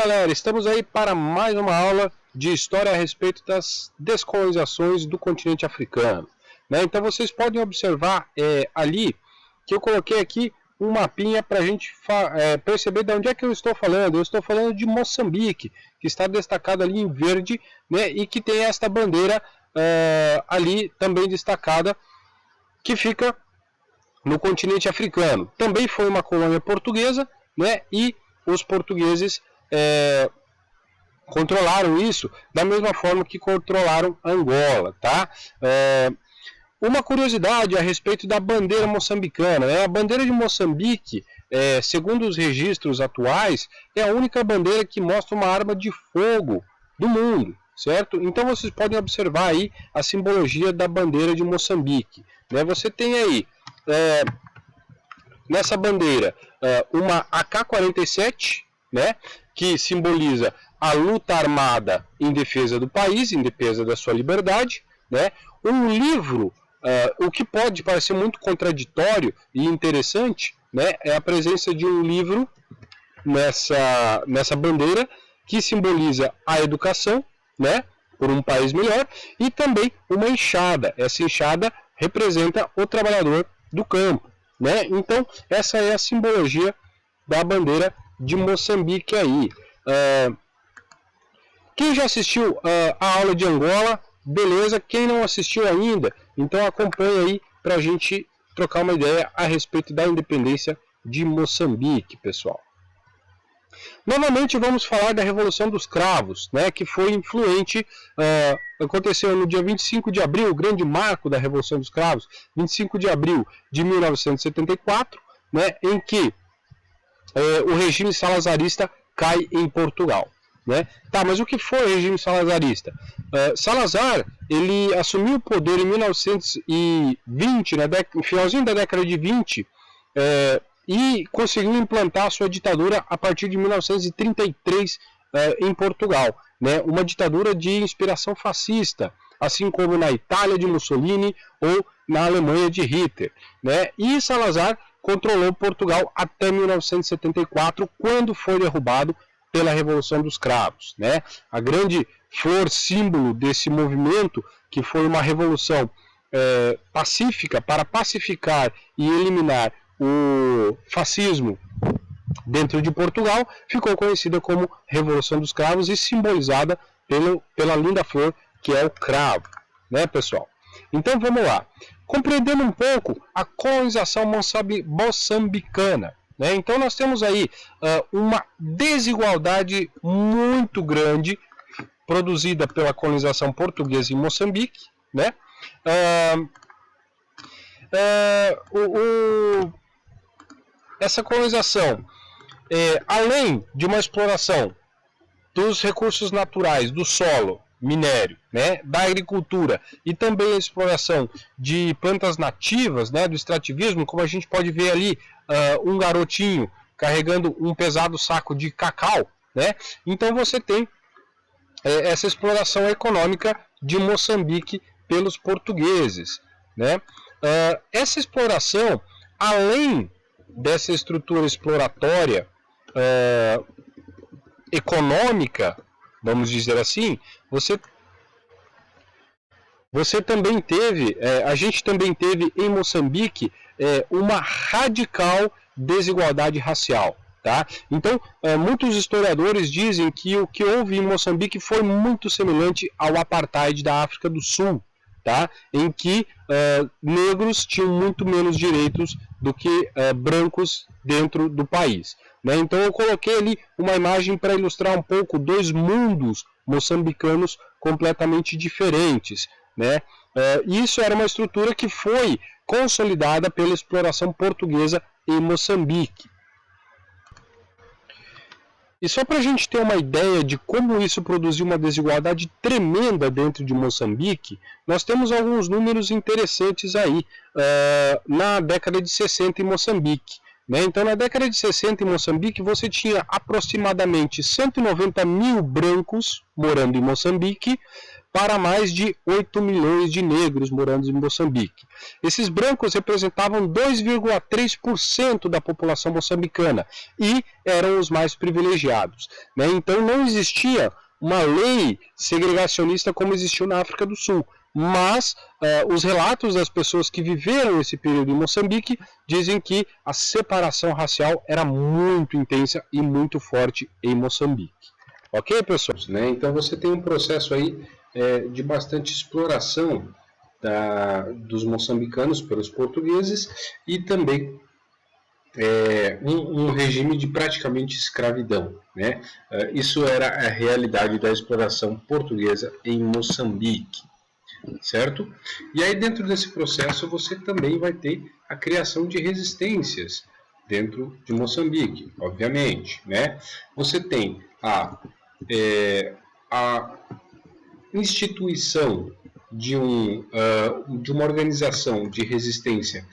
galera, estamos aí para mais uma aula de história a respeito das descolonizações do continente africano, né? Então vocês podem observar ali que eu coloquei aqui um mapinha para a gente perceber de onde é que eu estou falando. Eu estou falando de Moçambique, que está destacado ali em verde, né? E que tem esta bandeira ali também destacada, que fica no continente africano. Também foi uma colônia portuguesa, né? E os portugueses controlaram isso da mesma forma que controlaram Angola, tá? Uma curiosidade a respeito da bandeira moçambicana, né? A bandeira de Moçambique, segundo os registros atuais, é a única bandeira que mostra uma arma de fogo do mundo, certo? Então vocês podem observar aí a simbologia da bandeira de Moçambique, né? Você tem aí nessa bandeira uma AK-47, né, que simboliza a luta armada em defesa do país, em defesa da sua liberdade, né? Um livro, o que pode parecer muito contraditório e interessante, né, é a presença de um livro nessa bandeira que simboliza a educação, né, por um país melhor, e também uma enxada. Essa enxada representa o trabalhador do campo, né? Então essa é a simbologia da bandeira de Moçambique aí. Quem já assistiu a aula de Angola, beleza. Quem não assistiu ainda, então acompanha aí para a gente trocar uma ideia a respeito da independência de Moçambique, pessoal. Novamente vamos falar da Revolução dos Cravos, né, que foi influente, aconteceu no dia 25 de abril, o grande marco da Revolução dos Cravos, 25 de abril de 1974, né, em que o regime salazarista cai em Portugal, né? Tá, mas o que foi o regime salazarista? Salazar, ele assumiu o poder em 1920, no finalzinho da década de 20, e conseguiu implantar a sua ditadura a partir de 1933 em Portugal, né? Uma ditadura de inspiração fascista, assim como na Itália de Mussolini ou na Alemanha de Hitler, né? E Salazar controlou Portugal até 1974, quando foi derrubado pela Revolução dos Cravos, né? A grande flor símbolo desse movimento, que foi uma revolução pacífica para pacificar e eliminar o fascismo dentro de Portugal, ficou conhecida como Revolução dos Cravos e simbolizada pela linda flor que é o cravo, né, pessoal? Então vamos lá, compreendendo um pouco a colonização moçambicana, né? Então nós temos aí uma desigualdade muito grande produzida pela colonização portuguesa em Moçambique, né? Essa colonização, além de uma exploração dos recursos naturais, do solo, minério, né, da agricultura, e também a exploração de plantas nativas, né, do extrativismo, como a gente pode ver ali, um garotinho carregando um pesado saco de cacau, né? Então você tem essa exploração econômica de Moçambique pelos portugueses, né? Essa exploração, além dessa estrutura exploratória econômica, vamos dizer assim, você também teve, a gente também teve em Moçambique uma radical desigualdade racial, tá? Então, muitos historiadores dizem que o que houve em Moçambique foi muito semelhante ao apartheid da África do Sul, tá? Em que negros tinham muito menos direitos do que brancos dentro do país, né? Então eu coloquei ali uma imagem para ilustrar um pouco dois mundos moçambicanos completamente diferentes, né? Isso era uma estrutura que foi consolidada pela exploração portuguesa em Moçambique. E só para a gente ter uma ideia de como isso produziu uma desigualdade tremenda dentro de Moçambique, nós temos alguns números interessantes aí na década de 60 em Moçambique, né? Então, na década de 60 em Moçambique, você tinha aproximadamente 190 mil brancos morando em Moçambique para mais de 8 milhões de negros morando em Moçambique. Esses brancos representavam 2,3% da população moçambicana e eram os mais privilegiados, né? Então não existia uma lei segregacionista como existiu na África do Sul, mas os relatos das pessoas que viveram esse período em Moçambique dizem que a separação racial era muito intensa e muito forte em Moçambique. Ok, pessoal? Né? Então você tem um processo aí de bastante exploração dos moçambicanos pelos portugueses e também um regime de praticamente escravidão, né? Isso era a realidade da exploração portuguesa em Moçambique, certo? E aí dentro desse processo você também vai ter a criação de resistências dentro de Moçambique, obviamente, né? Você tem a instituição de uma organização de resistência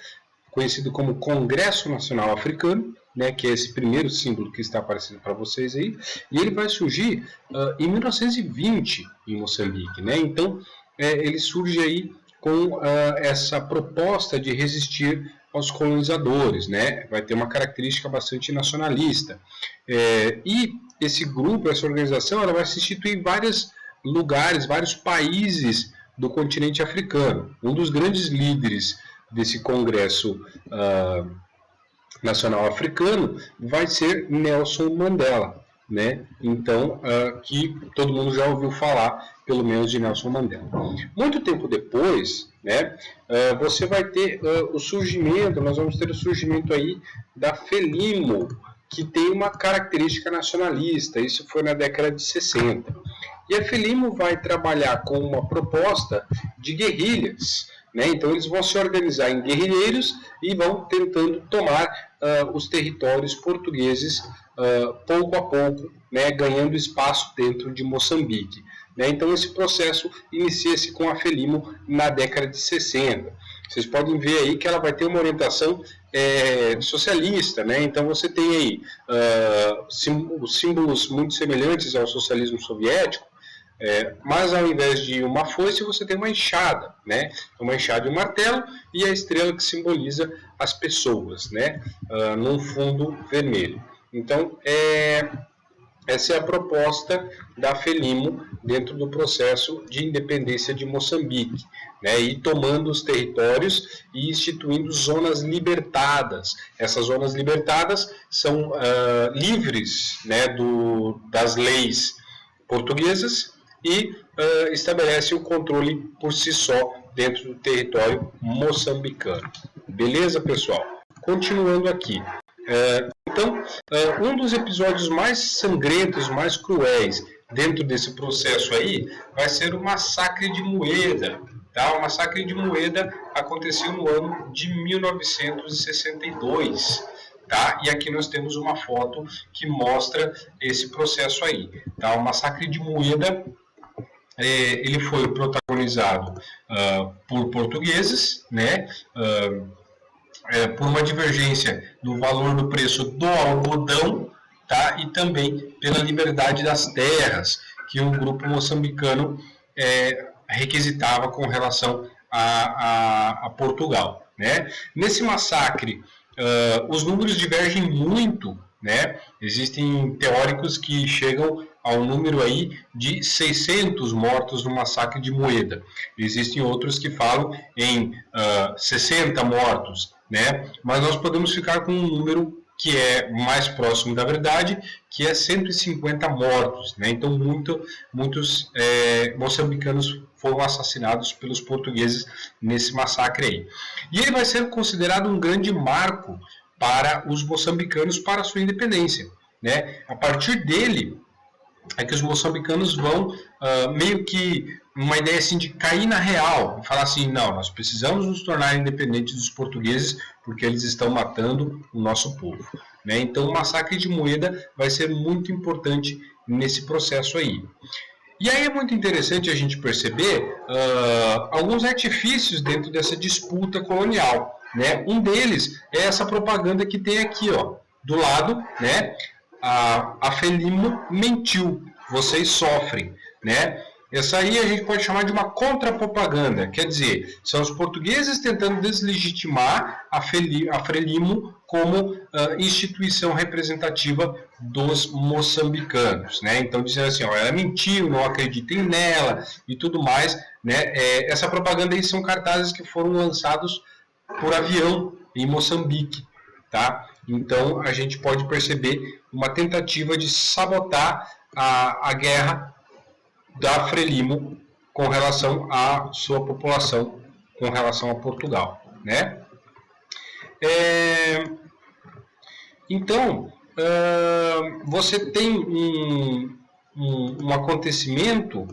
conhecido como Congresso Nacional Africano, né, que é esse primeiro símbolo que está aparecendo para vocês aí, e ele vai surgir em 1920 em Moçambique, né? Então ele surge aí com essa proposta de resistir aos colonizadores, né? Vai ter uma característica bastante nacionalista, e esse grupo, essa organização, ela vai se instituir em vários lugares, vários países do continente africano. Um dos grandes líderes desse Congresso Nacional Africano vai ser Nelson Mandela, né? Então, que todo mundo já ouviu falar, pelo menos, de Nelson Mandela. Muito tempo depois, né, você vai ter nós vamos ter o surgimento aí da Frelimo, que tem uma característica nacionalista. Isso foi na década de 60. E a Frelimo vai trabalhar com uma proposta de guerrilhas, né? Então eles vão se organizar em guerrilheiros e vão tentando tomar os territórios portugueses pouco a pouco, né, ganhando espaço dentro de Moçambique, né? Então esse processo inicia-se com a Frelimo na década de 60. Vocês podem ver aí que ela vai ter uma orientação socialista, né? Então você tem aí símbolos muito semelhantes ao socialismo soviético, mas ao invés de uma foice você tem uma enxada, né? Uma enxada e um martelo, e a estrela que simboliza as pessoas, né? Num fundo vermelho. Então essa é a proposta da Frelimo dentro do processo de independência de Moçambique, né, e tomando os territórios e instituindo zonas libertadas. Essas zonas libertadas são livres, né, das leis portuguesas e estabelecem o controle por si só dentro do território moçambicano. Beleza, pessoal? Continuando aqui. Então, um dos episódios mais sangrentos, mais cruéis dentro desse processo aí vai ser o massacre de Moeda. Tá? O massacre de Moeda aconteceu no ano de 1962. Tá? E aqui nós temos uma foto que mostra esse processo aí. Tá? O massacre de Moeda ele foi protagonizado por portugueses, né? Por uma divergência do valor do preço do algodão, tá? E também pela liberdade das terras que o grupo moçambicano requisitava com relação a Portugal, né? Nesse massacre, os números divergem muito, né? Existem teóricos que chegam ao número aí de 600 mortos no massacre de Moeda. Existem outros que falam em 60 mortos, né? Mas nós podemos ficar com um número que é mais próximo da verdade, que é 150 mortos, né? Então muitos moçambicanos foram assassinados pelos portugueses nesse massacre aí. E ele vai ser considerado um grande marco para os moçambicanos para a sua independência, né? A partir dele é que os moçambicanos vão meio que uma ideia assim de cair na real, falar assim, não, nós precisamos nos tornar independentes dos portugueses porque eles estão matando o nosso povo, né? Então o massacre de Moeda vai ser muito importante nesse processo aí. E aí é muito interessante a gente perceber alguns artifícios dentro dessa disputa colonial, né? Um deles é essa propaganda que tem aqui, ó, do lado, né? A Frelimo mentiu, vocês sofrem, né? Essa aí a gente pode chamar de uma contrapropaganda, quer dizer, são os portugueses tentando deslegitimar a Frelimo como instituição representativa dos moçambicanos, né? Então dizendo assim, ó, ela mentiu, não acreditem nela e tudo mais, né? Essa propaganda aí são cartazes que foram lançados por avião em Moçambique, tá? Então a gente pode perceber uma tentativa de sabotar a guerra da Frelimo com relação à sua população, com relação a Portugal, né? Então, você tem um acontecimento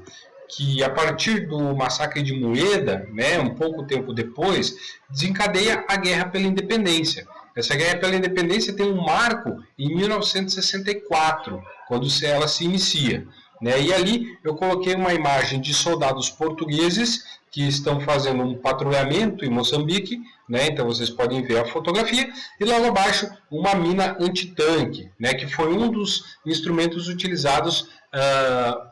que, a partir do massacre de Moeda, né, um pouco tempo depois, desencadeia a Guerra pela Independência. Essa Guerra pela Independência tem um marco em 1964, quando ela se inicia. Né? E ali eu coloquei uma imagem de soldados portugueses que estão fazendo um patrulhamento em Moçambique, né? Então vocês podem ver a fotografia, e logo abaixo uma mina antitanque, né? Que foi um dos instrumentos utilizados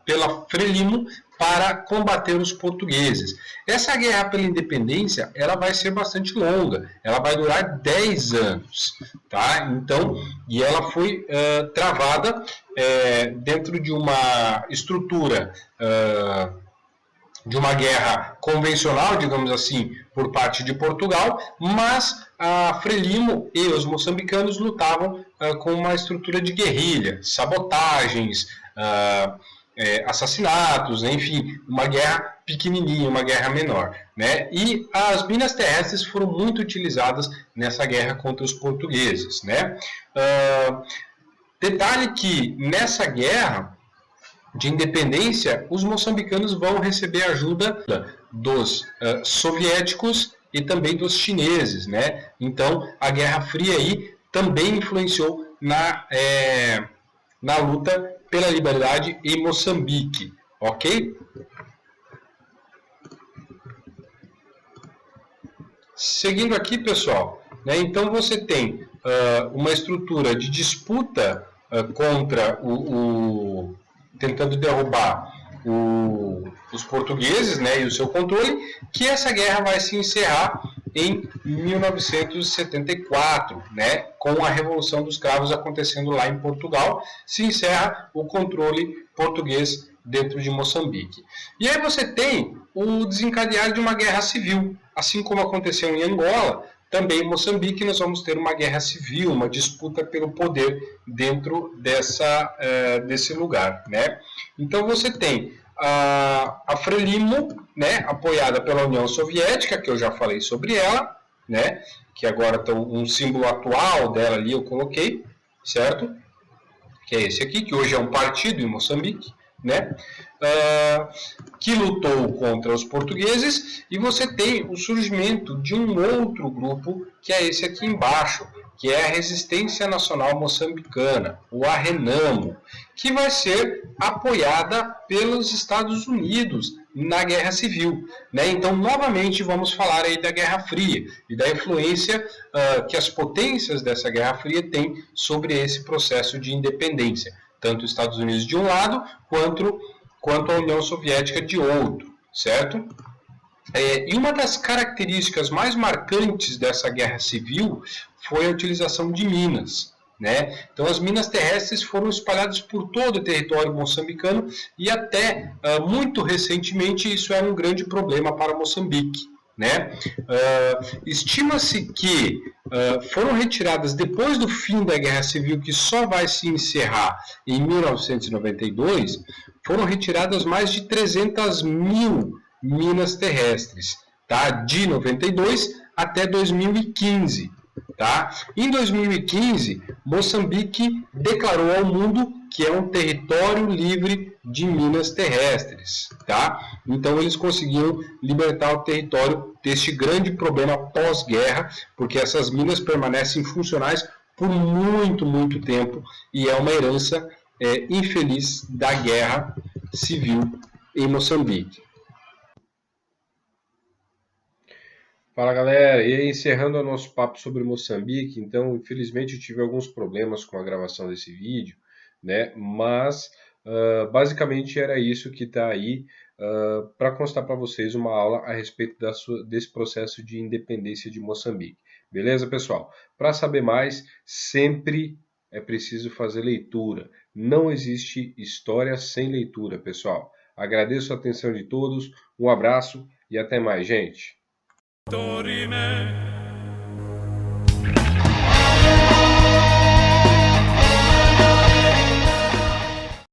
pela Frelimo para combater os portugueses. Essa guerra pela independência, ela vai ser bastante longa, ela vai durar 10 anos, tá? Então, e ela foi travada dentro de uma estrutura de uma guerra convencional, digamos assim, por parte de Portugal, mas a Frelimo e os moçambicanos lutavam com uma estrutura de guerrilha, sabotagens, assassinatos, enfim, uma guerra pequenininha, uma guerra menor, né? E as minas terrestres foram muito utilizadas nessa guerra contra os portugueses, né? Detalhe que nessa guerra de independência, os moçambicanos vão receber ajuda dos soviéticos e também dos chineses, né? Então, a Guerra Fria aí também influenciou na luta pela liberdade em Moçambique, ok? Seguindo aqui, pessoal, né, então você tem uma estrutura de disputa contra tentando derrubar os portugueses, né, e o seu controle, que essa guerra vai se encerrar em 1974, né, com a Revolução dos Cravos acontecendo lá em Portugal, se encerra o controle português dentro de Moçambique. E aí você tem o desencadear de uma guerra civil, assim como aconteceu em Angola. Também em Moçambique nós vamos ter uma guerra civil, uma disputa pelo poder dentro desse lugar, né? Então você tem a Frelimo, né, apoiada pela União Soviética, que eu já falei sobre ela, né, que agora tá um símbolo atual dela ali eu coloquei, certo? Que é esse aqui, que hoje é um partido em Moçambique, né? Que lutou contra os portugueses, e você tem o surgimento de um outro grupo, que é esse aqui embaixo, que é a Resistência Nacional Moçambicana, o ARENAMO, que vai ser apoiada pelos Estados Unidos na Guerra Civil, né? Então, novamente, vamos falar aí da Guerra Fria e da influência que as potências dessa Guerra Fria têm sobre esse processo de independência, tanto os Estados Unidos de um lado, quanto a União Soviética de outro, certo? E uma das características mais marcantes dessa guerra civil foi a utilização de minas, né? Então as minas terrestres foram espalhadas por todo o território moçambicano e até muito recentemente isso era um grande problema para Moçambique, né? Estima-se que foram retiradas depois do fim da Guerra Civil, que só vai se encerrar em 1992, foram retiradas mais de 300 mil minas terrestres, tá? De 92 até 2015. Tá? Em 2015, Moçambique declarou ao mundo que é um território livre de minas terrestres. Tá? Então eles conseguiram libertar o território deste grande problema pós-guerra, porque essas minas permanecem funcionais por muito, muito tempo e é uma herança infeliz da guerra civil em Moçambique. Fala galera, e aí, encerrando o nosso papo sobre Moçambique, então infelizmente eu tive alguns problemas com a gravação desse vídeo, né? Mas basicamente era isso que está aí para constar para vocês uma aula a respeito desse processo de independência de Moçambique. Beleza, pessoal? Para saber mais, sempre é preciso fazer leitura. Não existe história sem leitura, pessoal. Agradeço a atenção de todos, um abraço e até mais, gente.